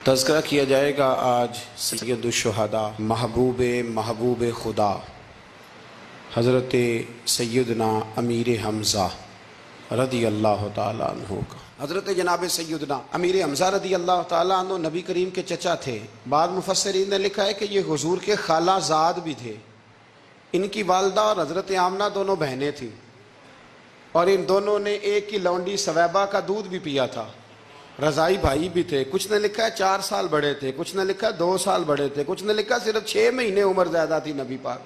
تذکرہ کیا جائے گا آج سید الشہداء محبوب خدا حضرت سیدنا امیر حمزہ رضی اللہ تعالیٰ عنہ کا۔ حضرت جناب سیدنا امیر حمزہ رضی اللہ تعالیٰ عنہ نبی کریم کے چچا تھے۔ بعض مفسرین نے لکھا ہے کہ یہ حضور کے خالہ زاد بھی تھے۔ ان کی والدہ اور حضرت آمنہ دونوں بہنیں تھیں، اور ان دونوں نے ایک ہی لونڈی ثویبہ کا دودھ بھی پیا تھا۔ رضائی بھائی بھی تھے، کچھ نے لکھا ہے 4 سال بڑے تھے، کچھ نے لکھا ہے 2 سال بڑے تھے، کچھ نے لکھا ہے صرف 6 مہینے عمر زیادہ تھی نبی پاک،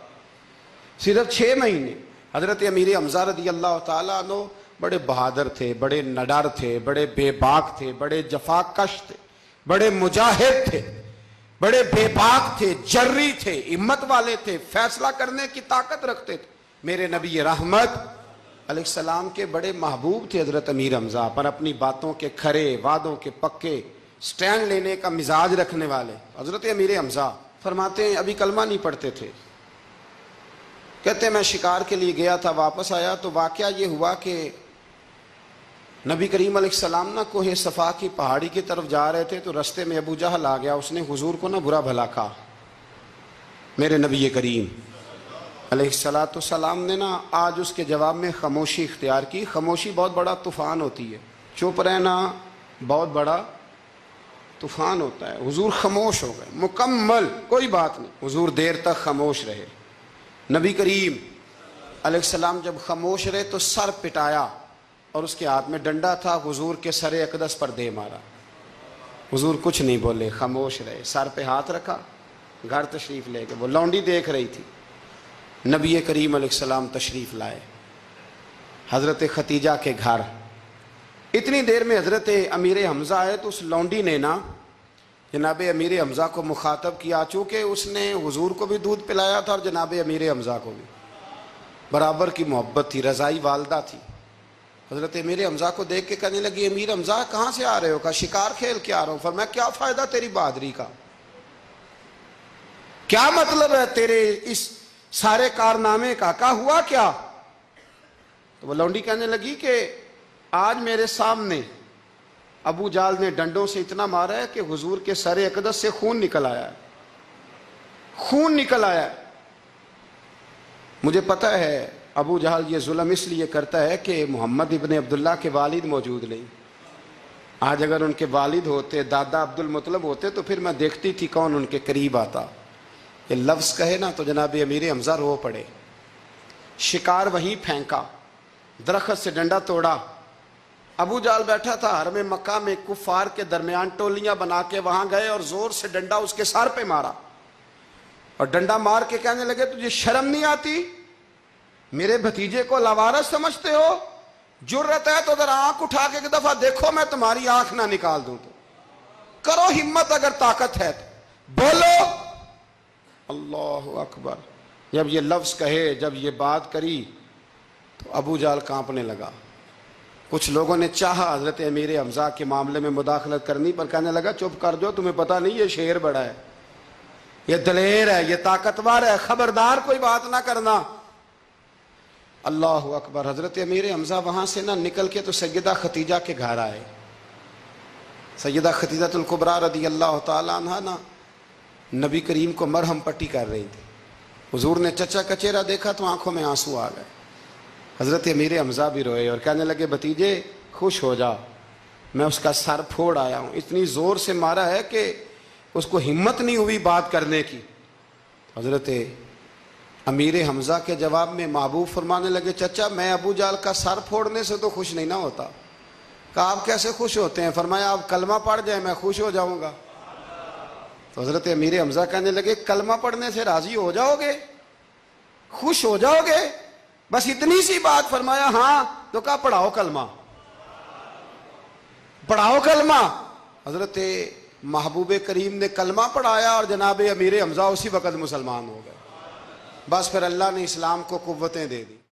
صرف 6 مہینے۔ حضرت امیر حمزہ رضی اللہ تعالیٰ عنہ بڑے بہادر تھے، بڑے نڈر تھے، بڑے بے باک تھے، بڑے جفا کش تھے، بڑے مجاہد تھے، بڑے بے باک تھے، جری تھے، ہمت والے تھے، فیصلہ کرنے کی طاقت رکھتے تھے۔ میرے نبی رحمت علیہ السلام کے بڑے محبوب تھے حضرت امیر حمزہ، پر اپنی باتوں کے کھرے، وعدوں کے پکے، سٹینڈ لینے کا مزاج رکھنے والے حضرت امیر حمزہ فرماتے ہیں ابھی کلمہ نہیں پڑھتے تھے۔ کہتے ہیں میں شکار کے لیے گیا تھا، واپس آیا تو واقعہ یہ ہوا کہ نبی کریم علیہ السلام نہ کوہ صفا کی پہاڑی کی طرف جا رہے تھے تو رستے میں ابو جہل آ گیا۔ اس نے حضور کو نہ برا بھلا کہا۔ میرے نبی کریم علیہ السلام نے نا آج اس کے جواب میں خاموشی اختیار کی۔ خاموشی بہت بڑا طوفان ہوتی ہے، چپ رہنا بہت بڑا طوفان ہوتا ہے۔ حضور خاموش ہو گئے، مکمل کوئی بات نہیں۔ حضور دیر تک خاموش رہے۔ نبی کریم علیہ السلام جب خاموش رہے تو سر پٹایا، اور اس کے ہاتھ میں ڈنڈا تھا، حضور کے سر اقدس پر دے مارا۔ حضور کچھ نہیں بولے، خاموش رہے، سر پہ ہاتھ رکھا، گھر تشریف لے گئے۔ وہ لونڈی دیکھ رہی تھی، نبی کریم علیہ السلام تشریف لائے حضرت ختیجہ کے گھر۔ اتنی دیر میں حضرت امیر حمزہ آئے تو اس لونڈی نے نا جناب امیر حمزہ کو مخاطب کیا، چونکہ اس نے حضور کو بھی دودھ پلایا تھا اور جناب امیر حمزہ کو بھی برابر کی محبت تھی، رضائی والدہ تھی۔ حضرت امیر حمزہ کو دیکھ کے کہنے لگی امیر حمزہ کہاں سے آ رہے ہو؟ کہا شکار کھیل کے آ رہا ہوں۔ فرمایا کیا فائدہ تیری بہادری کا، کیا مطلب ہے تیرے اس سارے کارنامے کا، کہا ہوا کیا؟ تو وہ لونڈی کہنے لگی کہ آج میرے سامنے ابو جہل نے ڈنڈوں سے اتنا مارا ہے کہ حضور کے سر اقدس سے خون نکل آیا ہے، خون نکل آیا ہے۔ مجھے پتہ ہے ابو جہل یہ ظلم اس لیے کرتا ہے کہ محمد ابن عبداللہ کے والد موجود نہیں۔ آج اگر ان کے والد ہوتے، دادا عبد المطلب ہوتے تو پھر میں دیکھتی تھی کون ان کے قریب آتا۔ یہ لفظ کہے نا تو جناب امیر حمزہ رو پڑے۔ شکار وہیں پھینکا، درخت سے ڈنڈا توڑا۔ ابو جہل بیٹھا تھا حرم مکہ میں، کفار کے درمیان ٹولیاں بنا کے وہاں گئے اور زور سے ڈنڈا اس کے سر پہ مارا، اور ڈنڈا مار کے کہنے لگے تجھے شرم نہیں آتی؟ میرے بھتیجے کو لاوارث سمجھتے ہو؟ جرت ہے تو ذرا آنکھ اٹھا کے ایک دفعہ دیکھو، میں تمہاری آنکھ نہ نکال دوں تو کرو ہمت، اگر طاقت ہے تو بولو۔ اللہ اکبر۔ جب یہ لفظ کہے، جب یہ بات کری تو ابو جہل کانپنے لگا۔ کچھ لوگوں نے چاہا حضرت امیر حمزہ کے معاملے میں مداخلت کرنی، پر کہنے لگا چپ کر جو، تمہیں پتہ نہیں یہ شیر بڑا ہے، یہ دلیر ہے، یہ طاقتور ہے، خبردار کوئی بات نہ کرنا۔ اللہ اکبر۔ حضرت امیر حمزہ وہاں سے نہ نکل کے تو سیدہ ختیجہ کے گھر آئے۔ سیدہ ختیجہ الکبریٰ رضی اللہ تعالیٰ عنہ نا نبی کریم کو مرہم پٹی کر رہی تھی۔ حضور نے چچا کا چہرہ دیکھا تو آنکھوں میں آنسو آ گئے۔ حضرت امیر حمزہ بھی روئے اور کہنے لگے بھتیجے خوش ہو جا، میں اس کا سر پھوڑ آیا ہوں۔ اتنی زور سے مارا ہے کہ اس کو ہمت نہیں ہوئی بات کرنے کی۔ حضرت امیر حمزہ کے جواب میں محبوب فرمانے لگے چچا میں ابو جہل کا سر پھوڑنے سے تو خوش نہیں نہ ہوتا۔ کہا آپ کیسے خوش ہوتے ہیں؟ فرمایا آپ کلمہ پڑھ جائیں میں خوش ہو جاؤں گا۔ تو حضرت امیر حمزہ کہنے لگے کلمہ پڑھنے سے راضی ہو جاؤ گے، خوش ہو جاؤ گے، بس اتنی سی بات؟ فرمایا ہاں۔ تو کہا پڑھاؤ کلمہ، پڑھاؤ کلمہ۔ حضرت محبوب کریم نے کلمہ پڑھایا اور جناب امیر حمزہ اسی وقت مسلمان ہو گئے۔ بس پھر اللہ نے اسلام کو قوتیں دے دی۔